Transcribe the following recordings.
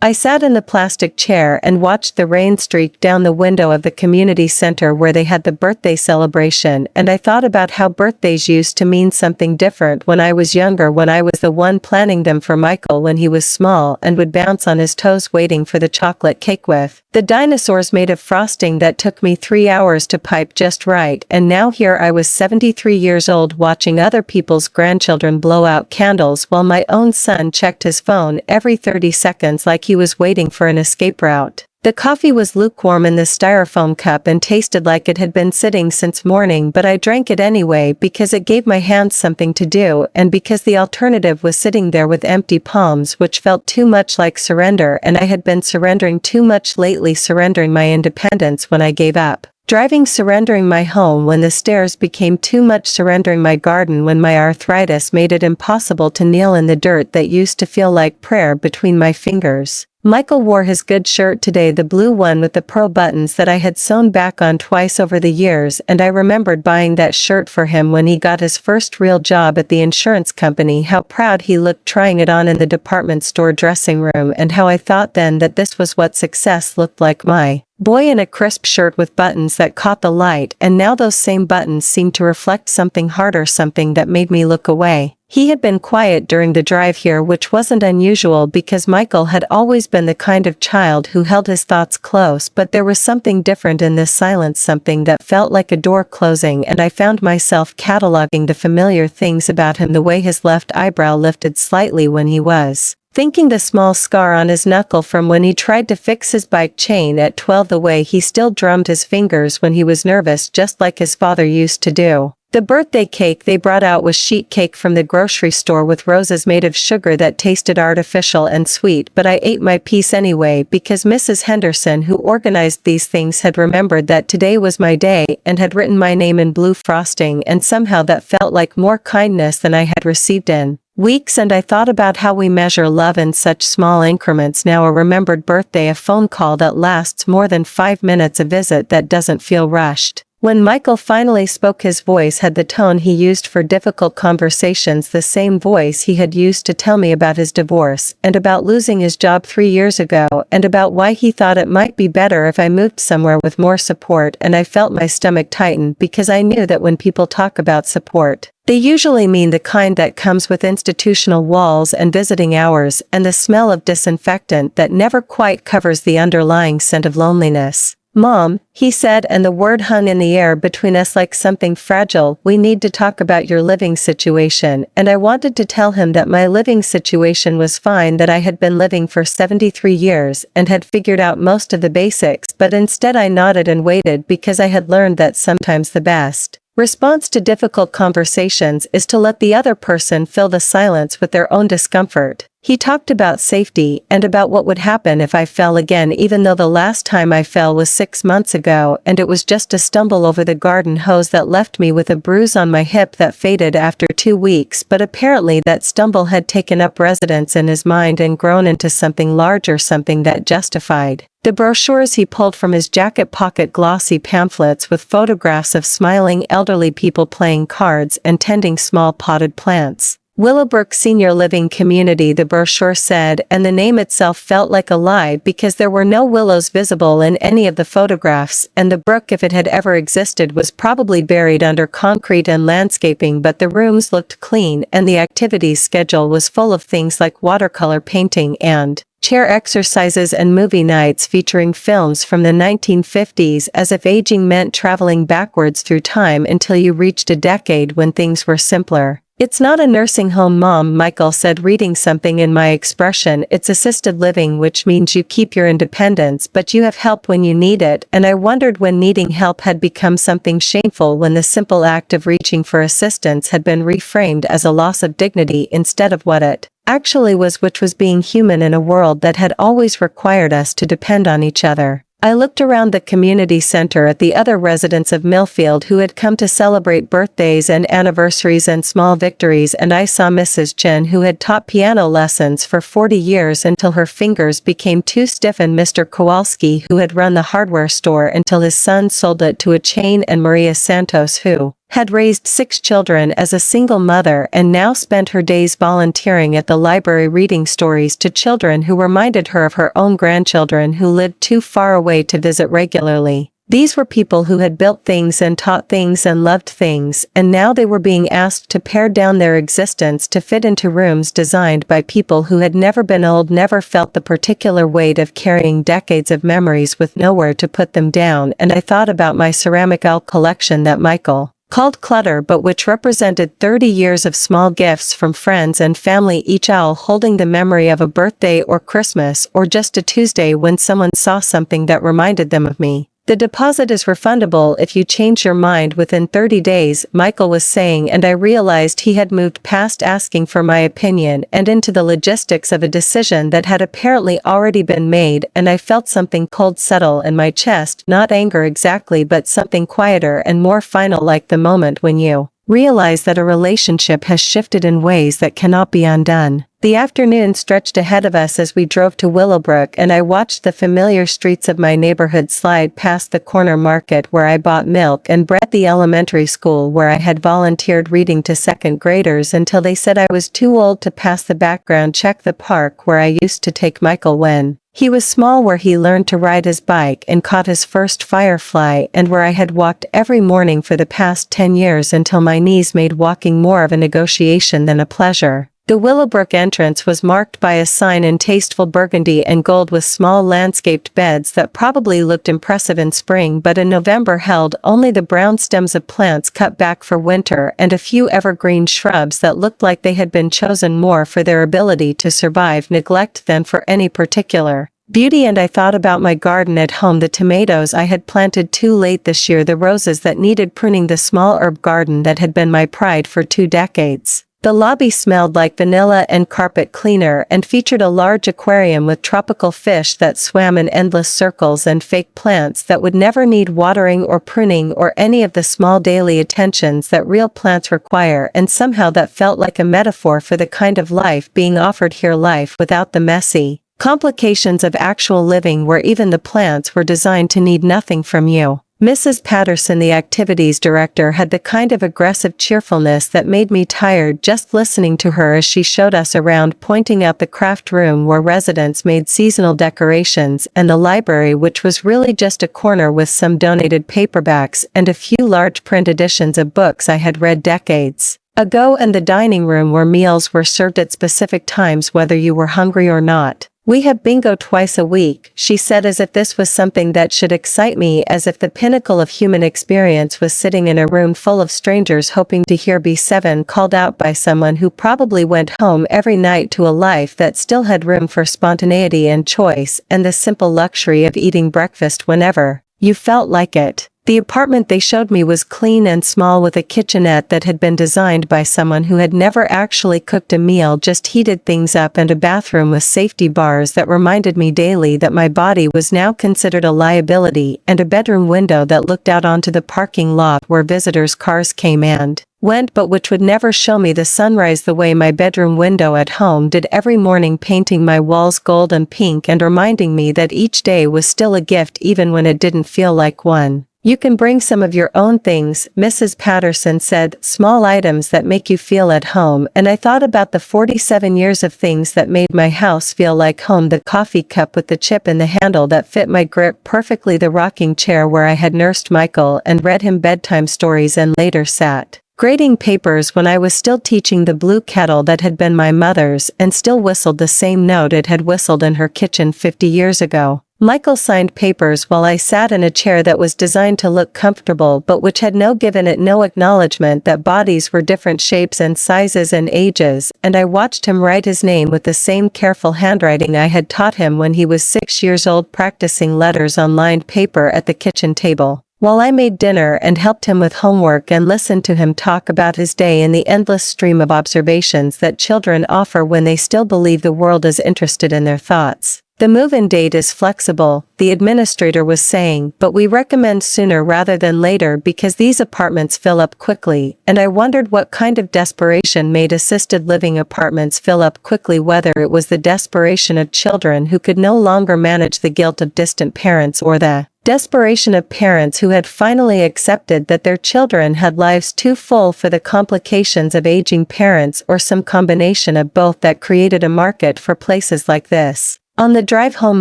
I sat in the plastic chair and watched the rain streak down the window of the community center where they had the birthday celebration, and I thought about how birthdays used to mean something different when I was younger, when I was the one planning them for Michael when he was small and would bounce on his toes waiting for the chocolate cake with the dinosaurs made of frosting that took me 3 hours to pipe just right, and now here I was 73 years old watching other people's grandchildren blow out candles while my own son checked his phone every 30 seconds like he was waiting for an escape route. The coffee was lukewarm in the styrofoam cup and tasted like it had been sitting since morning, but I drank it anyway because it gave my hands something to do and because the alternative was sitting there with empty palms, which felt too much like surrender, and I had been surrendering too much lately, surrendering my independence when I gave up driving, surrendering my home when the stairs became too much, surrendering my garden when my arthritis made it impossible to kneel in the dirt that used to feel like prayer between my fingers. Michael wore his good shirt today, the blue one with the pearl buttons that I had sewn back on twice over the years, and I remembered buying that shirt for him when he got his first real job at the insurance company, how proud he looked trying it on in the department store dressing room, and how I thought then that this was what success looked like. My boy in a crisp shirt with buttons that caught the light, and now those same buttons seemed to reflect something harder, something that made me look away. He had been quiet during the drive here, which wasn't unusual because Michael had always been the kind of child who held his thoughts close, but there was something different in this silence, something that felt like a door closing, and I found myself cataloging the familiar things about him, the way his left eyebrow lifted slightly when he was thinking, the small scar on his knuckle from when he tried to fix his bike chain at 12, the way he still drummed his fingers when he was nervous, just like his father used to do. The birthday cake they brought out was sheet cake from the grocery store with roses made of sugar that tasted artificial and sweet, but I ate my piece anyway because Mrs. Henderson, who organized these things, had remembered that today was my day and had written my name in blue frosting, and somehow that felt like more kindness than I had received in weeks. And I thought about how we measure love in such small increments now: a remembered birthday, a phone call that lasts more than 5 minutes, a visit that doesn't feel rushed. When Michael finally spoke, his voice had the tone he used for difficult conversations, the same voice he had used to tell me about his divorce, and about losing his job 3 years ago, and about why he thought it might be better if I moved somewhere with more support, and I felt my stomach tighten because I knew that when people talk about support, they usually mean the kind that comes with institutional walls and visiting hours and the smell of disinfectant that never quite covers the underlying scent of loneliness. "Mom," he said, and the word hung in the air between us like something fragile, "we need to talk about your living situation." And I wanted to tell him that my living situation was fine, that I had been living for 73 years and had figured out most of the basics, but instead I nodded and waited because I had learned that sometimes the best response to difficult conversations is to let the other person fill the silence with their own discomfort. He talked about safety and about what would happen if I fell again, even though the last time I fell was 6 months ago, and it was just a stumble over the garden hose that left me with a bruise on my hip that faded after 2 weeks, but apparently that stumble had taken up residence in his mind and grown into something larger, something that justified the brochures he pulled from his jacket pocket, glossy pamphlets with photographs of smiling elderly people playing cards and tending small potted plants. Willowbrook Senior Living Community, the brochure said, and the name itself felt like a lie because there were no willows visible in any of the photographs, and the brook, if it had ever existed, was probably buried under concrete and landscaping, but the rooms looked clean and the activities schedule was full of things like watercolor painting and chair exercises and movie nights featuring films from the 1950s, as if aging meant traveling backwards through time until you reached a decade when things were simpler. "It's not a nursing home, Mom," Michael said, reading something in my expression. "It's assisted living, which means you keep your independence, but you have help when you need it." And I wondered when needing help had become something shameful, when the simple act of reaching for assistance had been reframed as a loss of dignity instead of what it actually was, which was being human in a world that had always required us to depend on each other. I looked around the community center at the other residents of Millfield who had come to celebrate birthdays and anniversaries and small victories, and I saw Mrs. Chen, who had taught piano lessons for 40 years until her fingers became too stiff, and Mr. Kowalski, who had run the hardware store until his son sold it to a chain, and Maria Santos, who had raised 6 children as a single mother and now spent her days volunteering at the library reading stories to children who reminded her of her own grandchildren who lived too far away to visit regularly. These were people who had built things and taught things and loved things, and now they were being asked to pare down their existence to fit into rooms designed by people who had never been old, never felt the particular weight of carrying decades of memories with nowhere to put them down. And I thought about my ceramic owl collection that Michael called clutter, but which represented 30 years of small gifts from friends and family, each owl holding the memory of a birthday or Christmas or just a Tuesday when someone saw something that reminded them of me. The deposit is refundable if you change your mind within 30 days, Michael was saying, and I realized he had moved past asking for my opinion and into the logistics of a decision that had apparently already been made, and I felt something cold settle in my chest, not anger exactly, but something quieter and more final, like the moment when you realize that a relationship has shifted in ways that cannot be undone. The afternoon stretched ahead of us as we drove to Willowbrook, and I watched the familiar streets of my neighborhood slide past the corner market where I bought milk and bread, the elementary school where I had volunteered reading to second graders until they said I was too old to pass the background check, the park where I used to take Michael when he was small, where he learned to ride his bike and caught his first firefly, and where I had walked every morning for the past 10 years until my knees made walking more of a negotiation than a pleasure. The Willowbrook entrance was marked by a sign in tasteful burgundy and gold with small landscaped beds that probably looked impressive in spring but in November held only the brown stems of plants cut back for winter and a few evergreen shrubs that looked like they had been chosen more for their ability to survive neglect than for any particular beauty. And I thought about my garden at home, the tomatoes I had planted too late this year, the roses that needed pruning, the small herb garden that had been my pride for 2 decades. The lobby smelled like vanilla and carpet cleaner and featured a large aquarium with tropical fish that swam in endless circles and fake plants that would never need watering or pruning or any of the small daily attentions that real plants require, and somehow that felt like a metaphor for the kind of life being offered here, life without the messy complications of actual living, where even the plants were designed to need nothing from you. Mrs. Patterson, the activities director, had the kind of aggressive cheerfulness that made me tired just listening to her as she showed us around, pointing out the craft room where residents made seasonal decorations, and the library, which was really just a corner with some donated paperbacks and a few large print editions of books I had read decades ago, and the dining room where meals were served at specific times whether you were hungry or not. "We have bingo twice a week," she said, as if this was something that should excite me, as if the pinnacle of human experience was sitting in a room full of strangers hoping to hear B7 called out by someone who probably went home every night to a life that still had room for spontaneity and choice and the simple luxury of eating breakfast whenever you felt like it. The apartment they showed me was clean and small, with a kitchenette that had been designed by someone who had never actually cooked a meal, just heated things up, and a bathroom with safety bars that reminded me daily that my body was now considered a liability, and a bedroom window that looked out onto the parking lot where visitors' cars came and went, but which would never show me the sunrise the way my bedroom window at home did every morning, painting my walls gold and pink and reminding me that each day was still a gift even when it didn't feel like one. "You can bring some of your own things," Mrs. Patterson said, "small items that make you feel at home." And I thought about the 47 years of things that made my house feel like home: the coffee cup with the chip in the handle that fit my grip perfectly, the rocking chair where I had nursed Michael and read him bedtime stories and later sat grading papers when I was still teaching, the blue kettle that had been my mother's and still whistled the same note it had whistled in her kitchen 50 years ago. Michael signed papers while I sat in a chair that was designed to look comfortable but which had given it no acknowledgement that bodies were different shapes and sizes and ages, and I watched him write his name with the same careful handwriting I had taught him when he was 6 years old, practicing letters on lined paper at the kitchen table, while I made dinner and helped him with homework and listened to him talk about his day in the endless stream of observations that children offer when they still believe the world is interested in their thoughts. "The move-in date is flexible," the administrator was saying, "but we recommend sooner rather than later because these apartments fill up quickly." And I wondered what kind of desperation made assisted living apartments fill up quickly, whether it was the desperation of children who could no longer manage the guilt of distant parents or the Desperation of parents who had finally accepted that their children had lives too full for the complications of aging parents, or some combination of both, that created a market for places like this. On the drive home,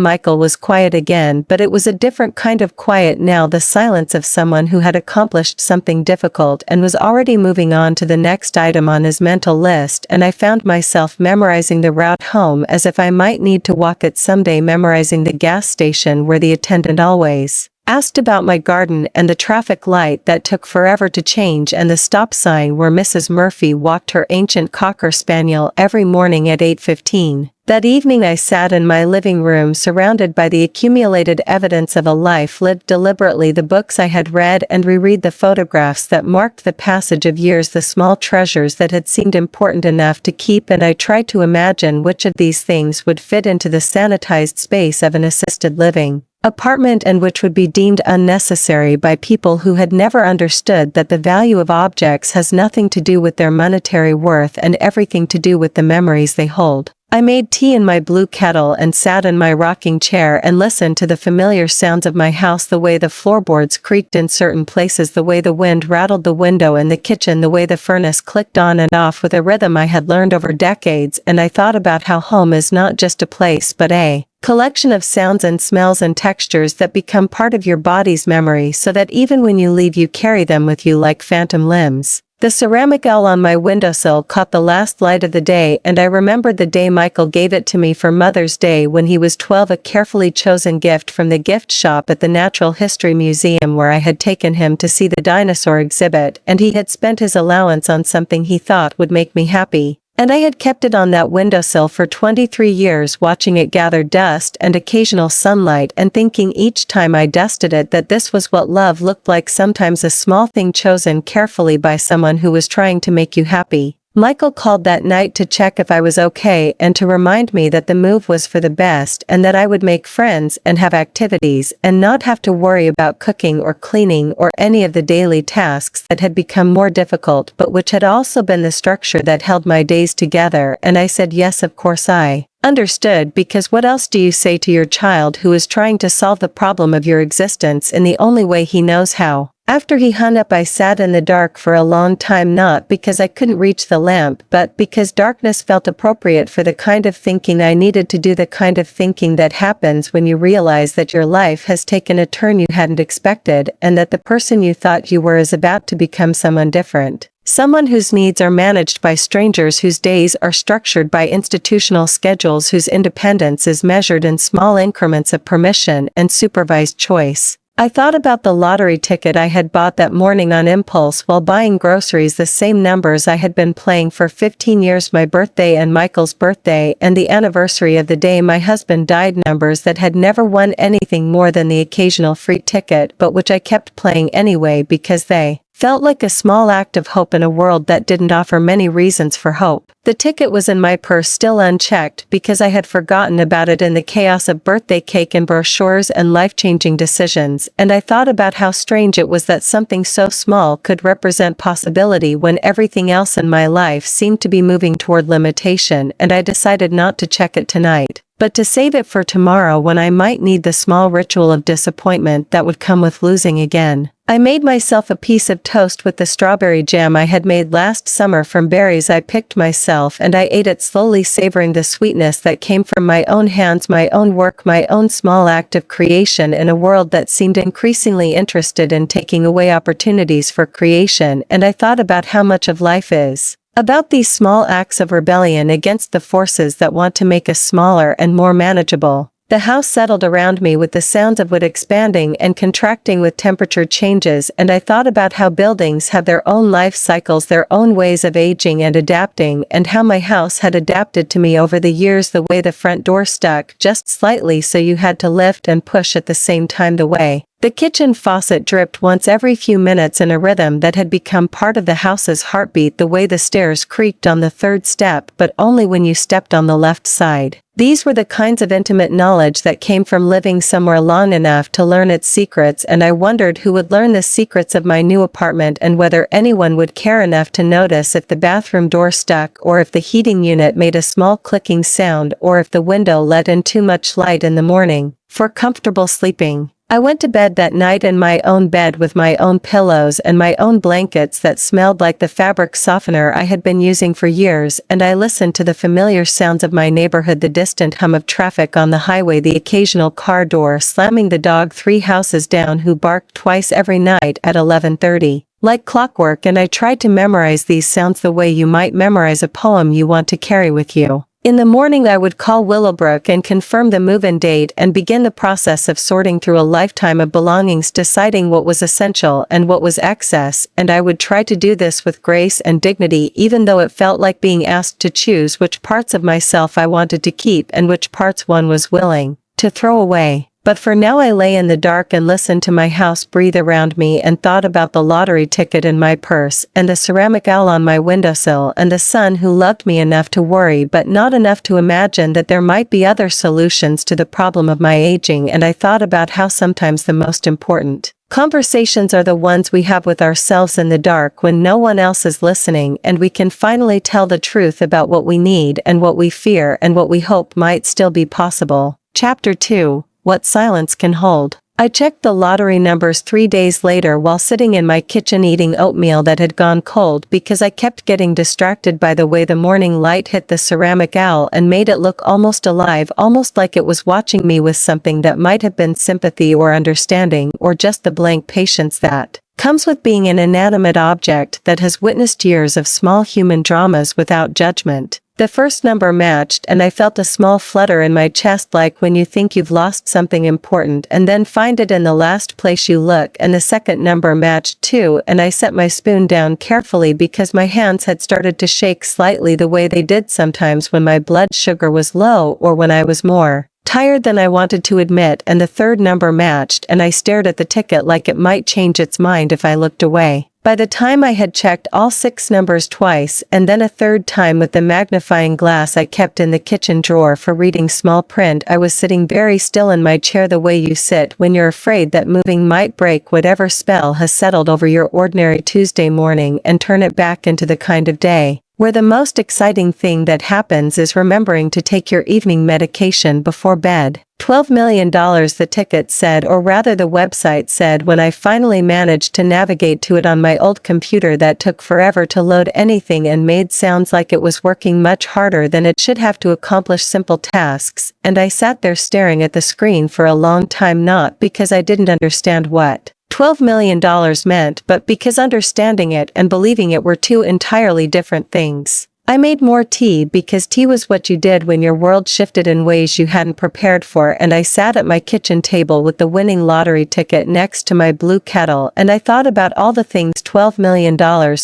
Michael was quiet again, but it was a different kind of quiet now, the silence of someone who had accomplished something difficult and was already moving on to the next item on his mental list, and I found myself memorizing the route home as if I might need to walk it someday, memorizing the gas station where the attendant always asked about my garden, and the traffic light that took forever to change, and the stop sign where Mrs. Murphy walked her ancient Cocker Spaniel every morning at 8:15. That evening I sat in my living room surrounded by the accumulated evidence of a life lived deliberately, the books I had read and reread, the photographs that marked the passage of years, the small treasures that had seemed important enough to keep, and I tried to imagine which of these things would fit into the sanitized space of an assisted living apartment and which would be deemed unnecessary by people who had never understood that the value of objects has nothing to do with their monetary worth and everything to do with the memories they hold. I made tea in my blue kettle and sat in my rocking chair and listened to the familiar sounds of my house, the way the floorboards creaked in certain places, the way the wind rattled the window in the kitchen, the way the furnace clicked on and off with a rhythm I had learned over decades, and I thought about how home is not just a place but a collection of sounds and smells and textures that become part of your body's memory, so that even when you leave you carry them with you like phantom limbs. The ceramic owl on my windowsill caught the last light of the day, and I remembered the day Michael gave it to me for Mother's Day when he was 12, a carefully chosen gift from the gift shop at the Natural History Museum where I had taken him to see the dinosaur exhibit, and he had spent his allowance on something he thought would make me happy. And I had kept it on that windowsill for 23 years, watching it gather dust and occasional sunlight, and thinking each time I dusted it that this was what love looked like, sometimes a small thing chosen carefully by someone who was trying to make you happy. Michael called that night to check if I was okay and to remind me that the move was for the best and that I would make friends and have activities and not have to worry about cooking or cleaning or any of the daily tasks that had become more difficult but which had also been the structure that held my days together, and I said yes, of course I understood, because what else do you say to your child who is trying to solve the problem of your existence in the only way he knows how? After he hung up, I sat in the dark for a long time, not because I couldn't reach the lamp, but because darkness felt appropriate for the kind of thinking I needed to do, the kind of thinking that happens when you realize that your life has taken a turn you hadn't expected, and that the person you thought you were is about to become someone different. Someone whose needs are managed by strangers, whose days are structured by institutional schedules, whose independence is measured in small increments of permission and supervised choice. I thought about the lottery ticket I had bought that morning on impulse while buying groceries, the same numbers I had been playing for 15 years, my birthday and Michael's birthday and the anniversary of the day my husband died, numbers that had never won anything more than the occasional free ticket, but which I kept playing anyway because they felt like a small act of hope in a world that didn't offer many reasons for hope. The ticket was in my purse, still unchecked, because I had forgotten about it in the chaos of birthday cake and brochures and life-changing decisions, and I thought about how strange it was that something so small could represent possibility when everything else in my life seemed to be moving toward limitation, and I decided not to check it tonight, but to save it for tomorrow when I might need the small ritual of disappointment that would come with losing again. I made myself a piece of toast with the strawberry jam I had made last summer from berries I picked myself, and I ate it slowly, savoring the sweetness that came from my own hands, my own work, my own small act of creation in a world that seemed increasingly interested in taking away opportunities for creation. And I thought about how much of life is about these small acts of rebellion against the forces that want to make us smaller and more manageable. The house settled around me with the sounds of wood expanding and contracting with temperature changes, and I thought about how buildings have their own life cycles, their own ways of aging and adapting, and how my house had adapted to me over the years, the way the front door stuck just slightly so you had to lift and push at the same time, the way the kitchen faucet dripped once every few minutes in a rhythm that had become part of the house's heartbeat, the way the stairs creaked on the third step, but only when you stepped on the left side. These were the kinds of intimate knowledge that came from living somewhere long enough to learn its secrets, and I wondered who would learn the secrets of my new apartment and whether anyone would care enough to notice if the bathroom door stuck, or if the heating unit made a small clicking sound, or if the window let in too much light in the morning for comfortable sleeping. I went to bed that night in my own bed with my own pillows and my own blankets that smelled like the fabric softener I had been using for years, and I listened to the familiar sounds of my neighborhood, the distant hum of traffic on the highway, the occasional car door slamming, the dog 3 houses down who barked twice every night at 11:30. Like clockwork, and I tried to memorize these sounds the way you might memorize a poem you want to carry with you. In the morning I would call Willowbrook and confirm the move-in date and begin the process of sorting through a lifetime of belongings, deciding what was essential and what was excess, and I would try to do this with grace and dignity, even though it felt like being asked to choose which parts of myself I wanted to keep and which parts one was willing to throw away. But for now I lay in the dark and listened to my house breathe around me and thought about the lottery ticket in my purse and the ceramic owl on my windowsill and the son who loved me enough to worry but not enough to imagine that there might be other solutions to the problem of my aging, and I thought about how sometimes the most important conversations are the ones we have with ourselves in the dark when no one else is listening, and we can finally tell the truth about what we need and what we fear and what we hope might still be possible. Chapter 2. What silence can hold. I checked the lottery numbers 3 days later while sitting in my kitchen eating oatmeal that had gone cold because I kept getting distracted by the way the morning light hit the ceramic owl and made it look almost alive, almost like it was watching me with something that might have been sympathy or understanding or just the blank patience that comes with being an inanimate object that has witnessed years of small human dramas without judgment. The first number matched and I felt a small flutter in my chest, like when you think you've lost something important and then find it in the last place you look, and the second number matched too, and I set my spoon down carefully because my hands had started to shake slightly the way they did sometimes when my blood sugar was low or when I was more tired than I wanted to admit, and the third number matched and I stared at the ticket like it might change its mind if I looked away. By the time I had checked all 6 numbers twice and then a third time with the magnifying glass I kept in the kitchen drawer for reading small print, I was sitting very still in my chair, the way you sit when you're afraid that moving might break whatever spell has settled over your ordinary Tuesday morning and turn it back into the kind of day where the most exciting thing that happens is remembering to take your evening medication before bed. $12 million the ticket said, or rather the website said, when I finally managed to navigate to it on my old computer that took forever to load anything and made sounds like it was working much harder than it should have to accomplish simple tasks, and I sat there staring at the screen for a long time, not because I didn't understand what $12 million meant, but because understanding it and believing it were two entirely different things. I made more tea because tea was what you did when your world shifted in ways you hadn't prepared for, and I sat at my kitchen table with the winning lottery ticket next to my blue kettle, and I thought about all the things $12 million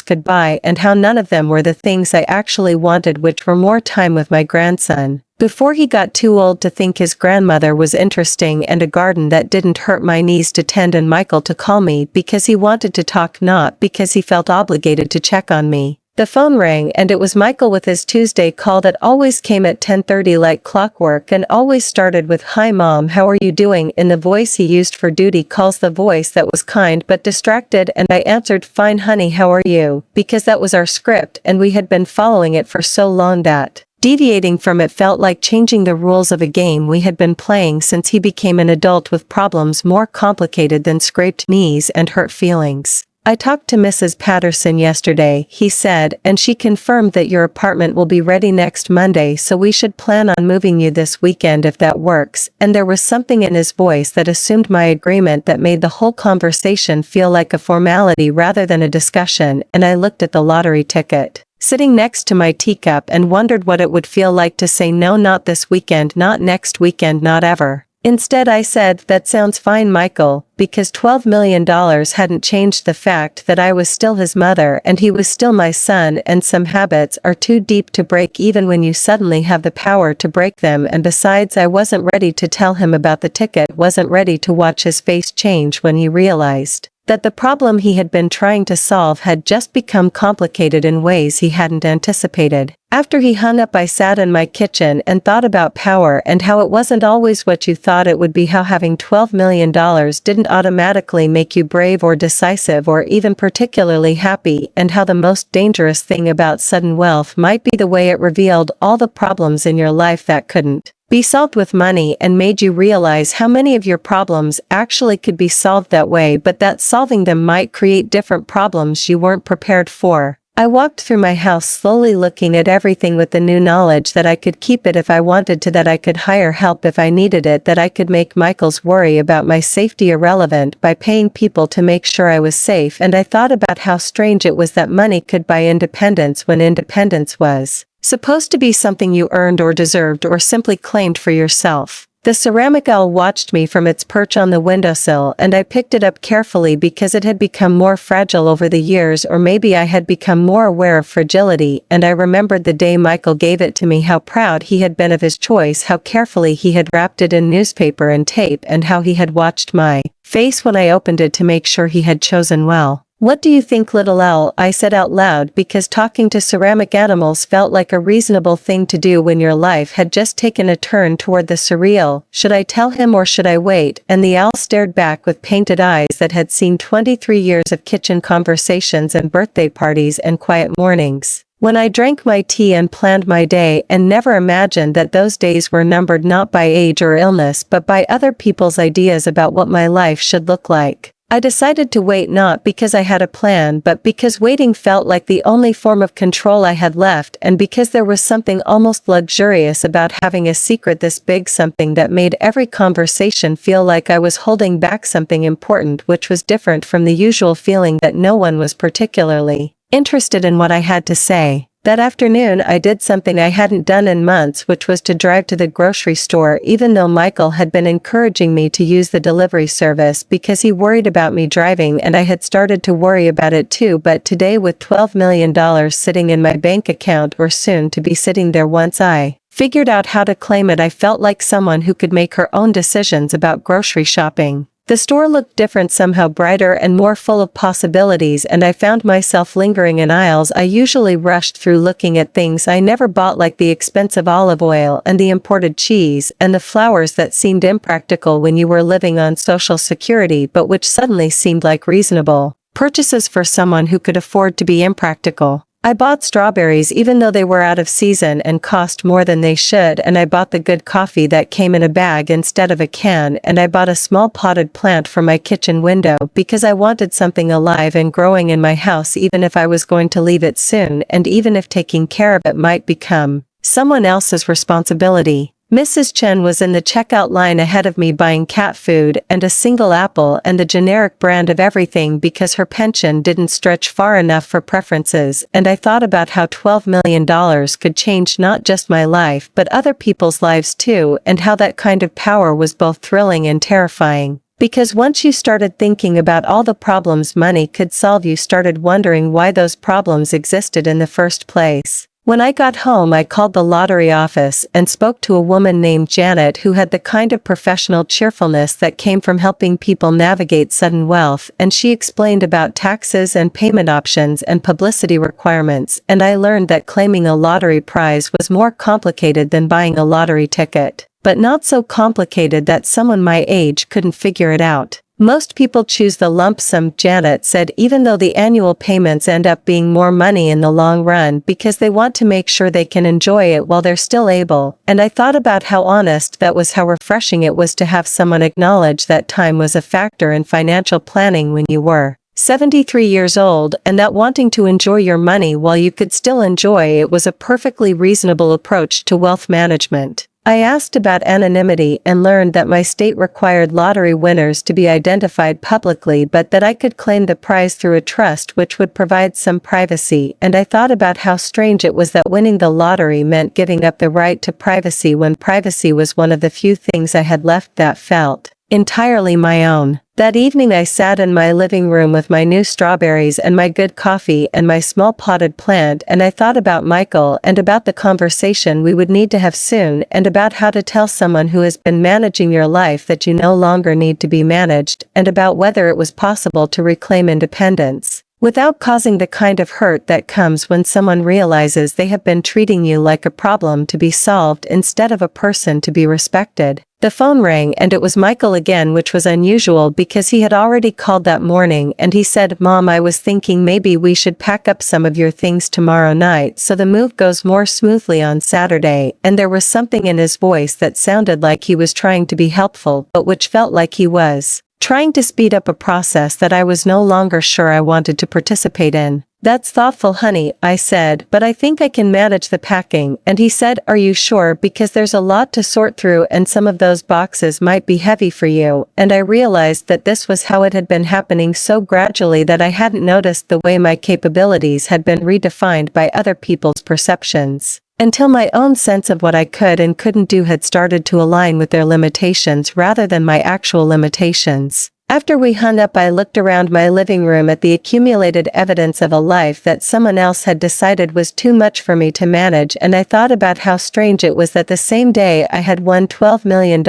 could buy and how none of them were the things I actually wanted, which were more time with my grandson before he got too old to think his grandmother was interesting, and a garden that didn't hurt my knees to tend, and Michael to call me because he wanted to talk, not because he felt obligated to check on me. The phone rang and it was Michael with his Tuesday call that always came at 10:30 like clockwork and always started with "Hi Mom, how are you doing?" in the voice he used for duty calls, the voice that was kind but distracted, and I answered, "Fine honey, how are you?" because that was our script and we had been following it for so long that deviating from it felt like changing the rules of a game we had been playing since he became an adult with problems more complicated than scraped knees and hurt feelings. "I talked to Mrs. Patterson yesterday," he said, "and she confirmed that your apartment will be ready next Monday, so we should plan on moving you this weekend if that works," and there was something in his voice that assumed my agreement that made the whole conversation feel like a formality rather than a discussion, and I looked at the lottery ticket sitting next to my teacup and wondered what it would feel like to say no, not this weekend, not next weekend, not ever. Instead I said, "That sounds fine, Michael," because $12 million hadn't changed the fact that I was still his mother and he was still my son, and some habits are too deep to break even when you suddenly have the power to break them, and besides I wasn't ready to tell him about the ticket, wasn't ready to watch his face change when he realized that the problem he had been trying to solve had just become complicated in ways he hadn't anticipated. After he hung up I sat in my kitchen and thought about power and how it wasn't always what you thought it would be, how having $12 million didn't automatically make you brave or decisive or even particularly happy, and how the most dangerous thing about sudden wealth might be the way it revealed all the problems in your life that couldn't be solved with money and made you realize how many of your problems actually could be solved that way, but that solving them might create different problems you weren't prepared for. I walked through my house slowly looking at everything with the new knowledge that I could keep it if I wanted to, that I could hire help if I needed it, that I could make Michael's worry about my safety irrelevant by paying people to make sure I was safe, and I thought about how strange it was that money could buy independence when independence was supposed to be something you earned or deserved or simply claimed for yourself. The ceramic owl watched me from its perch on the windowsill, and I picked it up carefully because it had become more fragile over the years, or maybe I had become more aware of fragility, and I remembered the day Michael gave it to me, how proud he had been of his choice, how carefully he had wrapped it in newspaper and tape, and how he had watched my face when I opened it to make sure he had chosen well. "What do you think, little owl?" I said out loud, because talking to ceramic animals felt like a reasonable thing to do when your life had just taken a turn toward the surreal. "Should I tell him or should I wait?" And the owl stared back with painted eyes that had seen 23 years of kitchen conversations and birthday parties and quiet mornings, when I drank my tea and planned my day, and never imagined that those days were numbered not by age or illness but by other people's ideas about what my life should look like. I decided to wait, not because I had a plan, but because waiting felt like the only form of control I had left, and because there was something almost luxurious about having a secret this big, something that made every conversation feel like I was holding back something important, which was different from the usual feeling that no one was particularly interested in what I had to say. That afternoon I did something I hadn't done in months, which was to drive to the grocery store, even though Michael had been encouraging me to use the delivery service because he worried about me driving, and I had started to worry about it too. But today, with $12 million sitting in my bank account, or soon to be sitting there once I figured out how to claim it, I felt like someone who could make her own decisions about grocery shopping. The store looked different, somehow brighter and more full of possibilities, and I found myself lingering in aisles I usually rushed through, looking at things I never bought, like the expensive olive oil and the imported cheese and the flowers that seemed impractical when you were living on Social Security, but which suddenly seemed like reasonable purchases for someone who could afford to be impractical. I bought strawberries even though they were out of season and cost more than they should, and I bought the good coffee that came in a bag instead of a can, and I bought a small potted plant for my kitchen window because I wanted something alive and growing in my house, even if I was going to leave it soon, and even if taking care of it might become someone else's responsibility. Mrs. Chen was in the checkout line ahead of me, buying cat food and a single apple and the generic brand of everything because her pension didn't stretch far enough for preferences, and I thought about how $12 million could change not just my life but other people's lives too, and how that kind of power was both thrilling and terrifying. Because once you started thinking about all the problems money could solve, you started wondering why those problems existed in the first place. When I got home, I called the lottery office and spoke to a woman named Janet who had the kind of professional cheerfulness that came from helping people navigate sudden wealth, and she explained about taxes and payment options and publicity requirements, and I learned that claiming a lottery prize was more complicated than buying a lottery ticket, but not so complicated that someone my age couldn't figure it out. Most people choose the lump sum, Janet said, even though the annual payments end up being more money in the long run, because they want to make sure they can enjoy it while they're still able. And I thought about how honest that was, how refreshing it was to have someone acknowledge that time was a factor in financial planning when you were 73 years old, and that wanting to enjoy your money while you could still enjoy it was a perfectly reasonable approach to wealth management. I asked about anonymity and learned that my state required lottery winners to be identified publicly, but that I could claim the prize through a trust which would provide some privacy, and I thought about how strange it was that winning the lottery meant giving up the right to privacy, when privacy was one of the few things I had left that felt entirely my own. That evening I sat in my living room with my new strawberries and my good coffee and my small potted plant, and I thought about Michael and about the conversation we would need to have soon, and about how to tell someone who has been managing your life that you no longer need to be managed, and about whether it was possible to reclaim independence without causing the kind of hurt that comes when someone realizes they have been treating you like a problem to be solved instead of a person to be respected. The phone rang and it was Michael again, which was unusual because he had already called that morning, and he said, "Mom, I was thinking maybe we should pack up some of your things tomorrow night so the move goes more smoothly on Saturday," and there was something in his voice that sounded like he was trying to be helpful but which felt like he was trying to speed up a process that I was no longer sure I wanted to participate in. "That's thoughtful, honey," I said, "but I think I can manage the packing," and he said, "Are you sure? Because there's a lot to sort through and some of those boxes might be heavy for you," and I realized that this was how it had been happening so gradually that I hadn't noticed the way my capabilities had been redefined by other people's perceptions, until my own sense of what I could and couldn't do had started to align with their limitations rather than my actual limitations. After we hung up, I looked around my living room at the accumulated evidence of a life that someone else had decided was too much for me to manage, and I thought about how strange it was that the same day I had won $12 million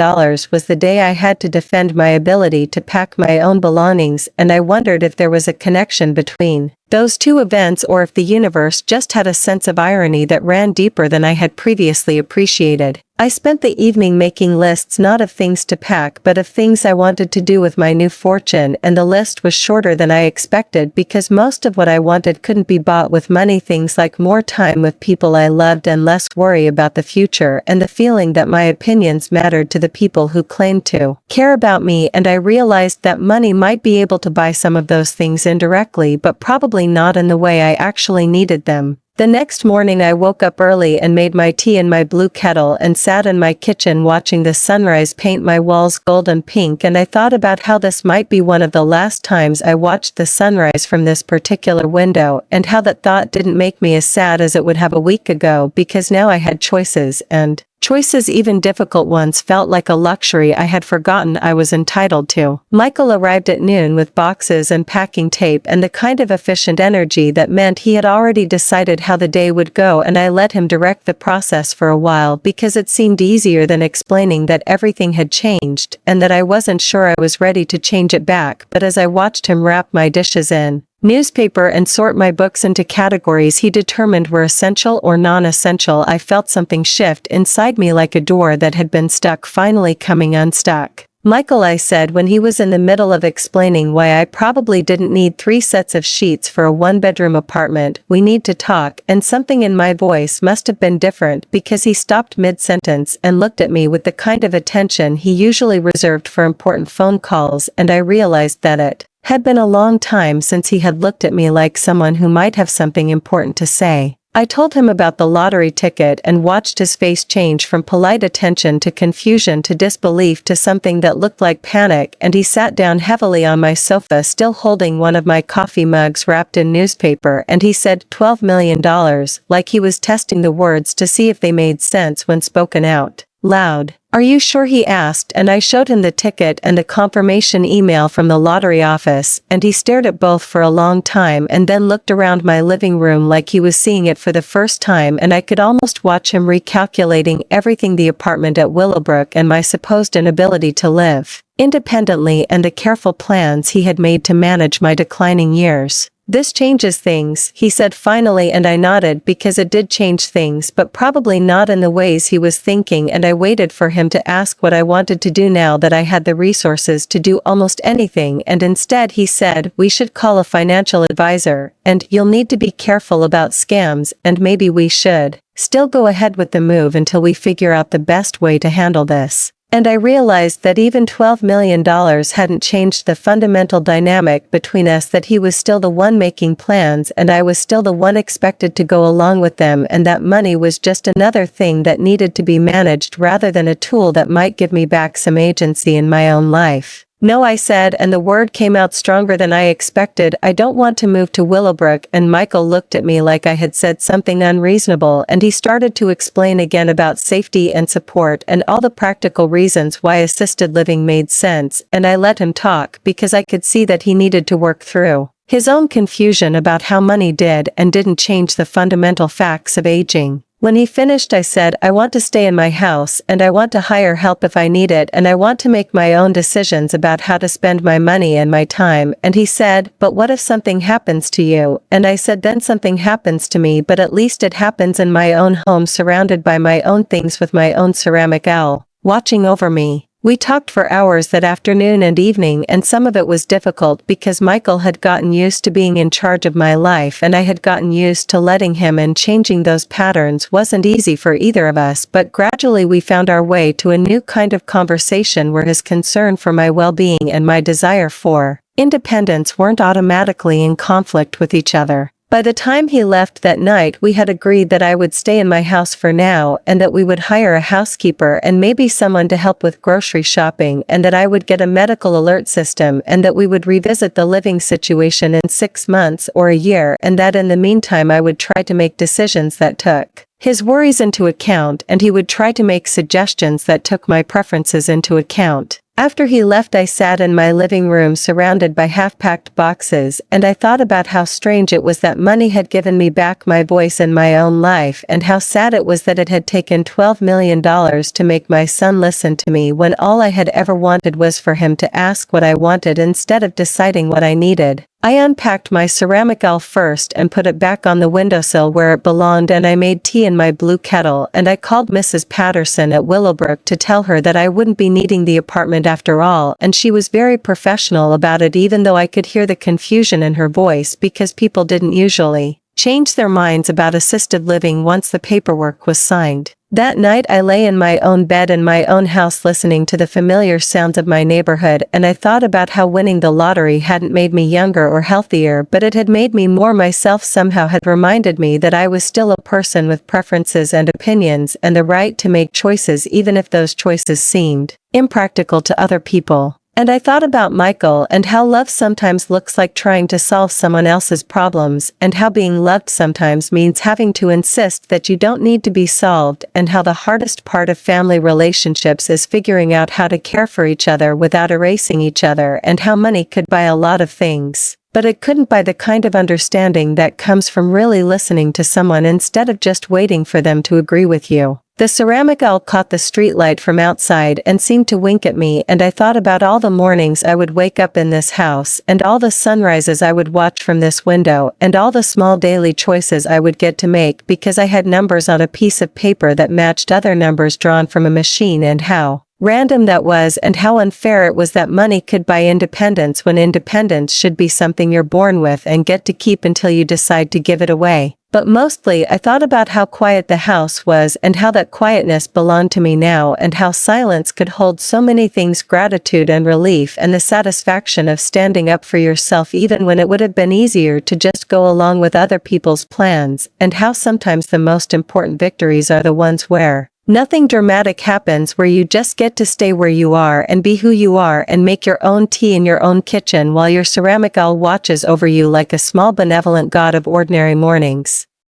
was the day I had to defend my ability to pack my own belongings, and I wondered if there was a connection between those two events or if the universe just had a sense of irony that ran deeper than I had previously appreciated. I spent the evening making lists not of things to pack but of things I wanted to do with my new fortune, and the list was shorter than I expected because most of what I wanted couldn't be bought with money, things like more time with people I loved and less worry about the future and the feeling that my opinions mattered to the people who claimed to care about me, and I realized that money might be able to buy some of those things indirectly but probably not in the way I actually needed them. The next morning I woke up early and made my tea in my blue kettle and sat in my kitchen watching the sunrise paint my walls golden pink, and I thought about how this might be one of the last times I watched the sunrise from this particular window, and how that thought didn't make me as sad as it would have a week ago, because now I had choices, and choices, even difficult ones, felt like a luxury I had forgotten I was entitled to. Michael arrived at noon with boxes and packing tape and the kind of efficient energy that meant he had already decided how the day would go, and I let him direct the process for a while because it seemed easier than explaining that everything had changed and that I wasn't sure I was ready to change it back. But as I watched him wrap my dishes in newspaper and sort my books into categories he determined were essential or non-essential, I felt something shift inside me, like a door that had been stuck finally coming unstuck. "Michael," I said when he was in the middle of explaining why I probably didn't need 3 sets of sheets for a 1-bedroom apartment, "we need to talk," and something in my voice must have been different because he stopped mid-sentence and looked at me with the kind of attention he usually reserved for important phone calls, and I realized that it had been a long time since he had looked at me like someone who might have something important to say. I told him about the lottery ticket and watched his face change from polite attention to confusion to disbelief to something that looked like panic, and he sat down heavily on my sofa, still holding one of my coffee mugs wrapped in newspaper, and he said, $12 million, like he was testing the words to see if they made sense when spoken out loud. "Are you sure?" he asked, and I showed him the ticket and a confirmation email from the lottery office, and he stared at both for a long time and then looked around my living room like he was seeing it for the first time, and I could almost watch him recalculating everything: the apartment at Willowbrook and my supposed inability to live independently and the careful plans he had made to manage my declining years. "This changes things," he said finally, and I nodded because it did change things, but probably not in the ways he was thinking, and I waited for him to ask what I wanted to do now that I had the resources to do almost anything, and instead he said, "We should call a financial advisor, and you'll need to be careful about scams, and maybe we should still go ahead with the move until we figure out the best way to handle this." And I realized that even $12 million hadn't changed the fundamental dynamic between us, that he was still the one making plans and I was still the one expected to go along with them, and that money was just another thing that needed to be managed rather than a tool that might give me back some agency in my own life. "No," I said, and the word came out stronger than I expected. "I don't want to move to Willowbrook," and Michael looked at me like I had said something unreasonable, and he started to explain again about safety and support and all the practical reasons why assisted living made sense, and I let him talk because I could see that he needed to work through his own confusion about how money did and didn't change the fundamental facts of aging. When he finished, I said, I want to stay in my house, and I want to hire help if I need it, and I want to make my own decisions about how to spend my money and my time. And he said, but what if something happens to you? And I said, then something happens to me, but at least it happens in my own home, surrounded by my own things, with my own ceramic owl watching over me. We talked for hours that afternoon and evening, and some of it was difficult because Michael had gotten used to being in charge of my life and I had gotten used to letting him, and changing those patterns wasn't easy for either of us, but gradually we found our way to a new kind of conversation where his concern for my well-being and my desire for independence weren't automatically in conflict with each other. By the time he left that night, we had agreed that I would stay in my house for now, and that we would hire a housekeeper and maybe someone to help with grocery shopping, and that I would get a medical alert system, and that we would revisit the living situation in 6 months or a year, and that in the meantime I would try to make decisions that took his worries into account, and he would try to make suggestions that took my preferences into account. After he left, I sat in my living room surrounded by half-packed boxes, and I thought about how strange it was that money had given me back my voice in my own life, and how sad it was that it had taken $12 million to make my son listen to me when all I had ever wanted was for him to ask what I wanted instead of deciding what I needed. I unpacked my ceramic owl first and put it back on the windowsill where it belonged, and I made tea in my blue kettle, and I called Mrs. Patterson at Willowbrook to tell her that I wouldn't be needing the apartment after all, and she was very professional about it, even though I could hear the confusion in her voice because people didn't usually change their minds about assisted living once the paperwork was signed. That night I lay in my own bed in my own house listening to the familiar sounds of my neighborhood, and I thought about how winning the lottery hadn't made me younger or healthier, but it had made me more myself, somehow had reminded me that I was still a person with preferences and opinions and the right to make choices even if those choices seemed impractical to other people. And I thought about Michael and how love sometimes looks like trying to solve someone else's problems, and how being loved sometimes means having to insist that you don't need to be solved, and how the hardest part of family relationships is figuring out how to care for each other without erasing each other, and how money could buy a lot of things, but it couldn't buy the kind of understanding that comes from really listening to someone instead of just waiting for them to agree with you. The ceramic owl caught the streetlight from outside and seemed to wink at me, and I thought about all the mornings I would wake up in this house, and all the sunrises I would watch from this window, and all the small daily choices I would get to make because I had numbers on a piece of paper that matched other numbers drawn from a machine, and how random that was, and how unfair it was that money could buy independence when independence should be something you're born with and get to keep until you decide to give it away. But mostly I thought about how quiet the house was, and how that quietness belonged to me now, and how silence could hold so many things: gratitude and relief, and the satisfaction of standing up for yourself even when it would have been easier to just go along with other people's plans, and how sometimes the most important victories are the ones where nothing dramatic happens, where you just get to stay where you are and be who you are and make your own tea in your own kitchen while your ceramic owl watches over you like a small benevolent god of ordinary mornings.